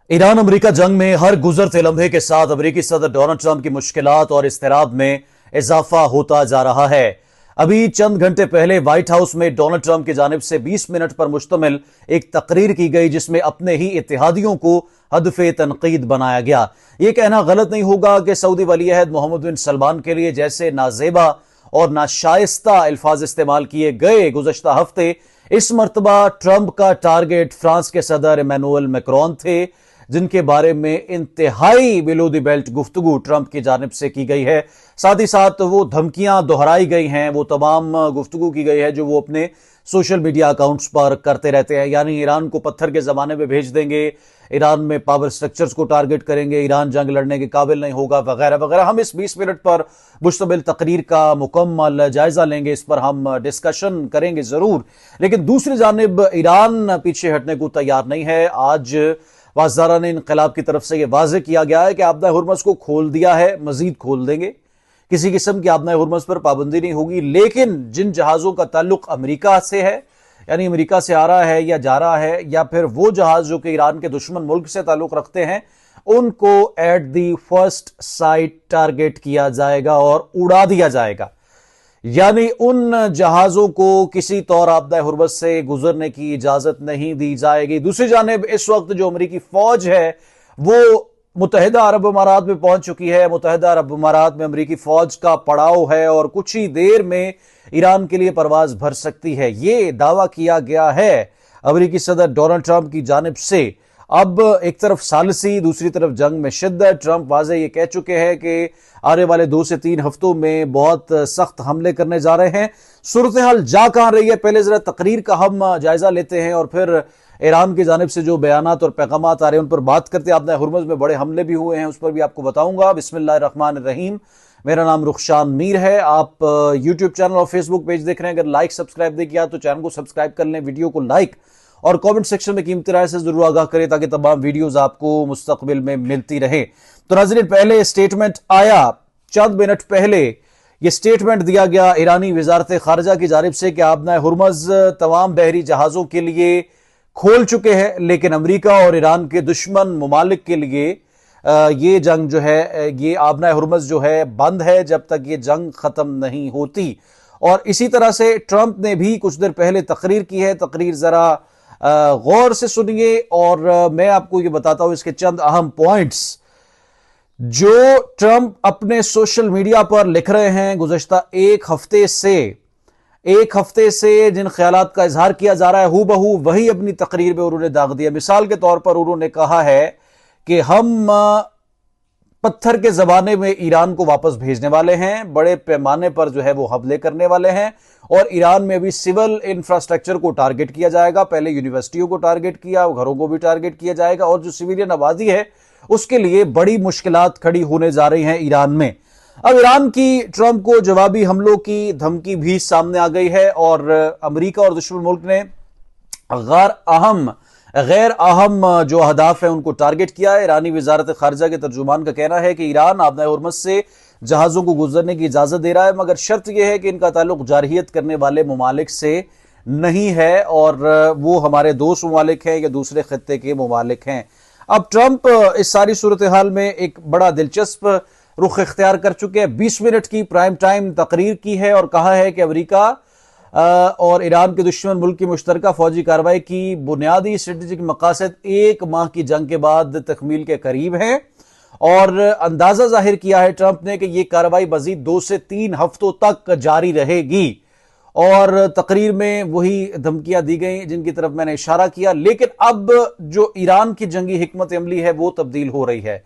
Iran America जंग में हर गुजरते लम्हे के साथ अमेरिकी सदर डोनाल्ड ट्रंप की मुश्किलात और इस्तिराब में इजाफा होता जा रहा है। अभी चंद घंटे पहले व्हाइट हाउस में डोनाल्ड ट्रंप की जानिब से 20 मिनट पर मुश्तमिल एक तकरीर की गई, जिसमें अपने ही इत्तेहादियों को हदफे तनकीद बनाया गया। यह कहना गलत नहीं होगा कि सऊदी वली-अहद मोहम्मद बिन सलमान के लिए जैसे नाजेबा और नाशाइस्ता अल्फाज इस्तेमाल किए गए गुज़श्ता हफ्ते, इस मर्तबा ट्रंप का टारगेट फ्रांस के सदर इमैनुअल मैक्रोन थे, जिनके बारे में इंतहाई बिलो द बेल्ट गुफ्तगू ट्रंप की जानिब से की गई है। साथ ही साथ वो धमकियां दोहराई गई हैं, वो तमाम गुफ्तगू की गई है जो वो अपने सोशल मीडिया अकाउंट्स पर करते रहते हैं। यानी ईरान को पत्थर के जमाने में भेज देंगे, ईरान में पावर स्ट्रक्चर्स को टारगेट करेंगे, ईरान जंग लड़ने के काबिल नहीं होगा, वगैरह वगैरह। हम इस 20 मिनट पर मुश्तमिल तकरीर का मुकम्मल जायजा लेंगे, इस पर हम डिस्कशन करेंगे जरूर। लेकिन दूसरी जानिब ईरान पीछे हटने को तैयार नहीं है। आज वाज़दारान इनकलाब की तरफ से यह वाज़ेह किया गया है कि आबदा हुर्मस को खोल दिया है, मजीद खोल देंगे, किसी किस्म की आबदा हुर्मस पर पाबंदी नहीं होगी। लेकिन जिन जहाजों का ताल्लुक अमेरिका से है, यानी अमेरिका से आ रहा है या जा रहा है, या फिर वो जहाज जो कि ईरान के दुश्मन मुल्क से ताल्लुक रखते हैं, उनको at the first sight target किया जाएगा और उड़ा दिया जाएगा। यानी उन जहाजों को किसी तौर आबदा हुर्मस से गुजरने की इजाजत नहीं दी जाएगी। दूसरी जानिब इस वक्त जो अमेरिकी फौज है वो मुत्तहिदा अरब अमारात में पहुंच चुकी है। मुत्तहिदा अरब अमारात में अमेरिकी फौज का पड़ाव है और कुछ ही देर में ईरान के लिए परवाज भर सकती है। ये दावा किया गया है अमेरिकी सदर डोनाल्ड ट्रंप की जानिब से। अब एक तरफ सालसी, दूसरी तरफ जंग में शिद्दत। ट्रंप वाज़े ये कह चुके हैं कि आने वाले 2 से 3 हफ्तों में बहुत सख्त हमले करने जा रहे हैं। सूरत हाल जा कहां रही है, पहले जरा तकरीर का हम जायजा लेते हैं और फिर ईरान की जानिब से जो बयानात और पैगामात आ रहे हैं उन पर बात करते हैं। आबदा हुर्मस में बड़े हमले भी हुए हैं, उस पर भी आपको बताऊंगा। बिस्मिल्लाहिर्रहमानिर्रहीम। मेरा नाम रुखशान मीर है। आप यूट्यूब चैनल और फेसबुक पेज देख रहे हैं। अगर लाइक सब्सक्राइब नहीं किया तो चैनल को सब्सक्राइब कर लें, वीडियो को लाइक और कमेंट सेक्शन में कीमती राय से जरूर आगाह करें ताकि तमाम वीडियोस आपको मुस्तकबिल में मिलती रहे। तो नाज़रीन, पहले स्टेटमेंट आया चंद मिनट पहले। यह स्टेटमेंट दिया गया ईरानी वजारत खारजा की जानिब से कि आबदा हुर्मस तमाम बहरी जहाजों के लिए खोल चुके हैं, लेकिन अमेरिका और ईरान के दुश्मन मुमालिक के लिए ये जंग जो है, ये आबदा हुर्मस जो है बंद है जब तक ये जंग खत्म नहीं होती। और इसी तरह से ट्रंप ने भी कुछ देर पहले तकरीर की है। तकरीर जरा गौर से सुनिए और मैं आपको ये बताता हूं इसके चंद अहम पॉइंट्स जो ट्रंप अपने सोशल मीडिया पर लिख रहे हैं। गुज़श्ता एक हफ्ते से जिन ख्यालात का इजहार किया जा रहा है, हूबहू वही अपनी तकरीर में उन्होंने दाग दिया। मिसाल के तौर पर उन्होंने कहा है कि हम पत्थर के जमाने में ईरान को वापस भेजने वाले हैं, बड़े पैमाने पर जो है वो हमले करने वाले हैं, और ईरान में भी सिविल इंफ्रास्ट्रक्चर को टारगेट किया जाएगा। पहले यूनिवर्सिटियों को टारगेट किया, घरों को भी टारगेट किया जाएगा, और जो सिविलियन आबादी है उसके लिए बड़ी मुश्किलात खड़ी होने जा रही हैं ईरान में। अब ईरान की ट्रंप को जवाबी हमलों की धमकी भी सामने आ गई है और अमेरिका और दुश्मन मुल्क ने गैर अहम जो अहदाफ है उनको टारगेट किया है। ईरानी वजारत खारजा के तर्जुमान का कहना है कि ईरान आबदा हुर्मस से जहाजों को गुजरने की इजाजत दे रहा है, मगर शर्त यह है कि इनका ताल्लुक जारहियत करने वाले मुमालिक से नहीं है और वो हमारे दोस्त मुमालिक हैं या दूसरे खत्ते के मुमालिक हैं। अब ट्रंप इस सारी सूरत हाल में एक बड़ा दिलचस्प रुख इख्तियार कर चुके हैं। 20 मिनट की प्राइम टाइम तकरीर की है और कहा है कि अमेरिका और ईरान के दुश्मन मुल्क की मुश्तरका फौजी कार्रवाई की बुनियादी स्ट्रेटेजिक मकासद 1 माह की जंग के बाद तकमील के करीब हैं, और अंदाजा जाहिर किया है ट्रंप ने कि यह कार्रवाई मजीद 2 से 3 हफ्तों तक जारी रहेगी। और तकरीर में वही धमकियां दी गई जिनकी तरफ मैंने इशारा किया। लेकिन अब जो ईरान की जंगी हिकमत अमली है वो तब्दील हो रही है।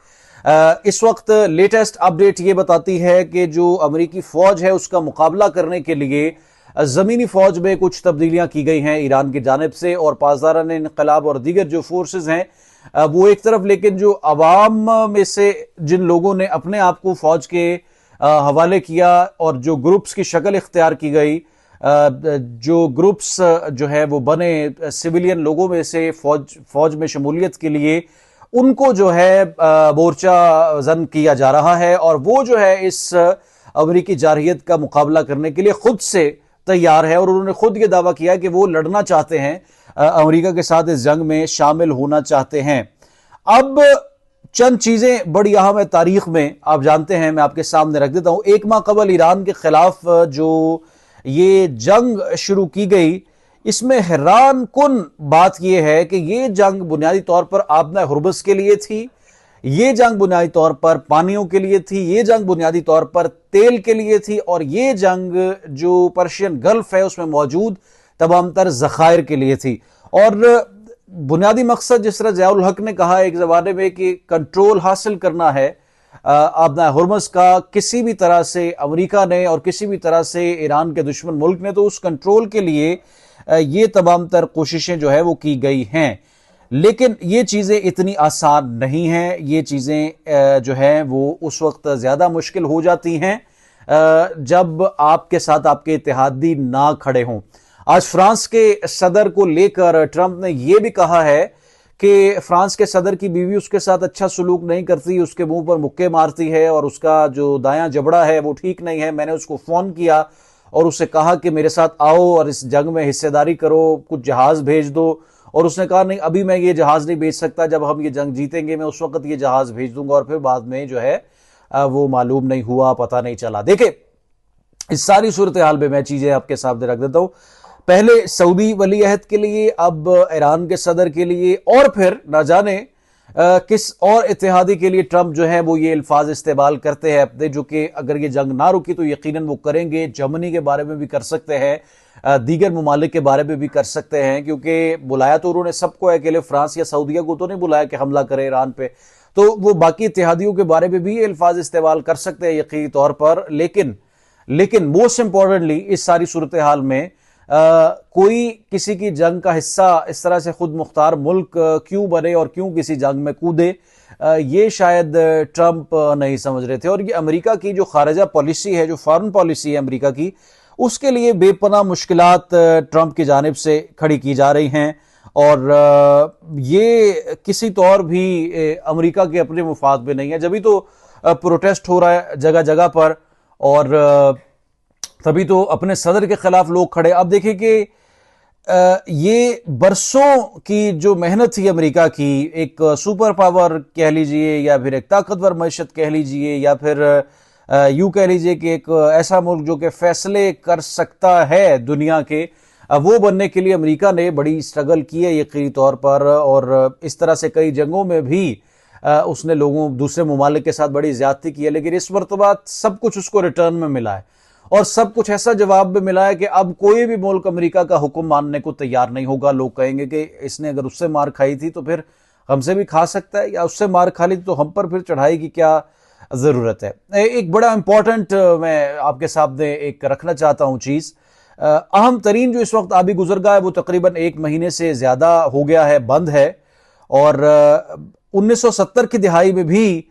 इस वक्त लेटेस्ट अपडेट ये बताती है कि जो अमेरिकी फौज है उसका मुकाबला करने के लिए जमीनी फौज में कुछ तब्दीलियां की गई हैं ईरान की जानिब से, और पासदारान इनकलाब और दीगर जो फोर्सेस हैं वो एक तरफ, लेकिन जो अवाम में से जिन लोगों ने अपने आप को फौज के हवाले किया और जो ग्रुप्स की शक्ल इख्तियार की गई, जो ग्रुप्स जो है वो बने सिविलियन लोगों में से फौज में शमूलियत के लिए, उनको जो है मोर्चा जन किया जा रहा है, और वो जो है इस अमेरिकी जारहियत का मुकाबला करने के लिए खुद से तैयार है। और उन्होंने खुद ये दावा किया कि वो लड़ना चाहते हैं, अमेरिका के साथ इस जंग में शामिल होना चाहते हैं। اب چند چیزیں بڑی اہم ہے تاریخ میں، آپ جانتے ہیں، میں آپ کے سامنے رکھ دیتا ہوں۔ ایک ماہ قبل ایران کے خلاف جو یہ جنگ شروع کی گئی، اس میں حیران کن بات یہ ہے کہ یہ جنگ بنیادی طور پر آبنہ ہرمز کے لیے تھی، یہ جنگ بنیادی طور پر پانیوں کے لیے تھی، یہ جنگ بنیادی طور پر تیل کے لیے تھی، اور یہ جنگ جو پرشین گلف ہے اس میں موجود تمام تر ذخائر کے لیے تھی۔ اور بنیادی مقصد، جس طرح ضیاء الحق نے کہا ایک زمانے میں، کہ کنٹرول حاصل کرنا ہے آبنہ ہرمز کا، کسی بھی طرح سے امریکہ نے اور کسی بھی طرح سے ایران کے دشمن ملک نے، تو اس کنٹرول کے لیے یہ تمام تر کوششیں جو ہے وہ کی گئی ہیں۔ لیکن یہ چیزیں اتنی آسان نہیں ہیں، یہ چیزیں جو ہیں وہ اس وقت زیادہ مشکل ہو جاتی ہیں جب آپ کے ساتھ آپ کے اتحادی نہ کھڑے ہوں۔ آج فرانس کے صدر کو لے کر ٹرمپ نے یہ بھی کہا ہے کہ فرانس کے صدر کی بیوی اس کے ساتھ اچھا سلوک نہیں کرتی، اس کے منہ پر مکے مارتی ہے، اور اس کا جو دایاں جبڑا ہے وہ ٹھیک نہیں ہے۔ میں نے اس کو فون کیا اور اسے کہا کہ میرے ساتھ آؤ اور اس جنگ میں حصہ داری کرو، کچھ جہاز بھیج دو، اور اس نے کہا نہیں، ابھی میں یہ جہاز نہیں بھیج سکتا، جب ہم یہ جنگ جیتیں گے میں اس وقت یہ جہاز بھیج دوں گا، اور پھر بعد میں جو ہے وہ معلوم نہیں ہوا، پتہ نہیں چلا۔ دیکھیں، اس ساری صورتحال میں میں چیزیں آپ کے سامنے رکھ دیتا ہوں۔ پہلے سعودی ولی عہد کے لیے، اب ایران کے صدر کے لیے، اور پھر نہ جانے کس اور اتحادی کے لیے ٹرمپ جو ہے وہ یہ الفاظ استعمال کرتے ہیں اپنے، جو کہ اگر یہ جنگ نہ رکی تو یقیناً وہ کریں گے۔ جرمنی کے بارے میں بھی کر سکتے ہیں، دیگر ممالک کے بارے میں بھی کر سکتے ہیں، کیونکہ بلایا تو انہوں نے سب کو ہے، اکیلے فرانس یا سعودیہ کو تو نہیں بلایا کہ حملہ کرے ایران پہ، تو وہ باقی اتحادیوں کے بارے میں بھی یہ الفاظ استعمال کر سکتے ہیں یقینی طور پر۔ لیکن موسٹ امپورٹنٹلی اس ساری صورتحال میں کوئی کسی کی جنگ کا حصہ اس طرح سے خود مختار ملک کیوں بنے اور کیوں کسی جنگ میں کودے، یہ شاید ٹرمپ نہیں سمجھ رہے تھے۔ اور یہ امریکہ کی جو خارجہ پالیسی ہے، جو فارن پالیسی ہے امریکہ کی، اس کے لیے بے پناہ مشکلات ٹرمپ کی جانب سے کھڑی کی جا رہی ہیں، اور یہ کسی طور بھی امریکہ کے اپنے مفاد میں نہیں ہے۔ جبھی تو پروٹیسٹ ہو رہا ہے جگہ جگہ پر، اور تبھی تو اپنے صدر کے خلاف لوگ کھڑے۔ اب دیکھیں کہ یہ برسوں کی جو محنت تھی امریکہ کی، ایک سپر پاور کہہ لیجئے، یا پھر ایک طاقتور معیشت کہہ لیجئے، یا پھر یوں کہہ لیجئے کہ ایک ایسا ملک جو کہ فیصلے کر سکتا ہے دنیا کے، وہ بننے کے لیے امریکہ نے بڑی سٹرگل کی ہے یقینی طور پر، اور اس طرح سے کئی جنگوں میں بھی اس نے دوسرے ممالک کے ساتھ بڑی زیادتی کی ہے، لیکن اس مرتبہ سب کچھ اس کو ریٹرن میں ملا ہے، اور سب کچھ ایسا جواب میں ملا ہے کہ اب کوئی بھی ملک امریکہ کا حکم ماننے کو تیار نہیں ہوگا۔ لوگ کہیں گے کہ اس نے اگر اس سے مار کھائی تھی تو پھر ہم سے بھی کھا سکتا ہے، یا اس سے مار کھا لی تو ہم پر پھر چڑھائی کی کیا ضرورت ہے۔ ایک بڑا امپورٹنٹ میں آپ کے سامنے ایک رکھنا چاہتا ہوں چیز، اہم ترین جو اس وقت آبی گزرگاہ ہے وہ تقریباً 1 مہینے سے زیادہ ہو گیا ہے، بند ہے، اور 1970 کی دہائی میں بھی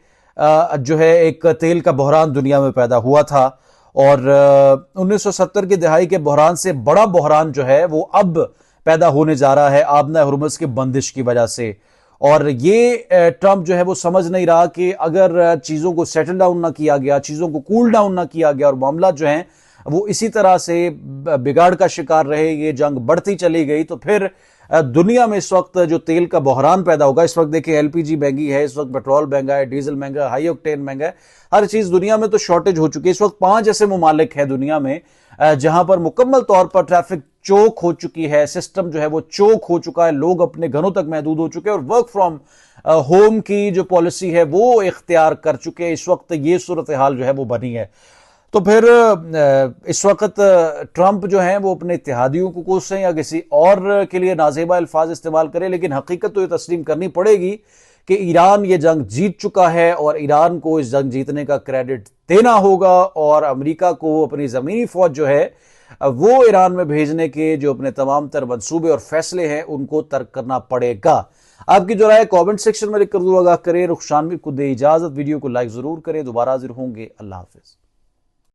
جو ہے ایک تیل کا بحران دنیا میں پیدا ہوا تھا، اور 1970 کی دہائی کے بحران سے بڑا بحران جو ہے وہ اب پیدا ہونے جا رہا ہے آبنہ ہرمز کی بندش کی وجہ سے۔ اور یہ ٹرمپ جو ہے وہ سمجھ نہیں رہا کہ اگر چیزوں کو سیٹل ڈاؤن نہ کیا گیا، چیزوں کو کول ڈاؤن نہ کیا گیا، اور معاملات جو ہیں وہ اسی طرح سے بگاڑ کا شکار رہے، یہ جنگ بڑھتی چلی گئی، تو پھر دنیا میں اس وقت جو تیل کا بحران پیدا ہوگا، اس وقت دیکھیں LPG مہنگی ہے، اس وقت پیٹرول مہنگا ہے، ڈیزل مہنگا ہے، ہائی آکٹین مہنگا ہے، ہر چیز دنیا میں تو شارٹیج ہو چکی ہے۔ اس وقت 5 ایسے ممالک ہیں دنیا میں جہاں پر مکمل طور پر ٹریفک چوک ہو چکی ہے، سسٹم جو ہے وہ چوک ہو چکا ہے، لوگ اپنے گھروں تک محدود ہو چکے ہیں، اور ورک فرام ہوم کی جو پالیسی ہے وہ اختیار کر چکے ہیں۔ اس وقت یہ صورتحال جو ہے وہ بنی ہے، تو پھر اس وقت ٹرمپ جو ہیں وہ اپنے اتحادیوں کو کوسیں یا کسی اور کے لیے نازیبا الفاظ استعمال کریں، لیکن حقیقت تو یہ تسلیم کرنی پڑے گی کہ ایران یہ جنگ جیت چکا ہے، اور ایران کو اس جنگ جیتنے کا کریڈٹ دینا ہوگا، اور امریکہ کو اپنی زمینی فوج جو ہے وہ ایران میں بھیجنے کے جو اپنے تمام تر منصوبے اور فیصلے ہیں ان کو ترک کرنا پڑے گا۔ آپ کی جو رائے کامنٹ سیکشن میں لکھ کر ضرور آگاہ کریں۔ رخشانوی کو دے اجازت، ویڈیو کو لائک ضرور کریں، دوبارہ حاضر ہوں گے، اللہ حافظ۔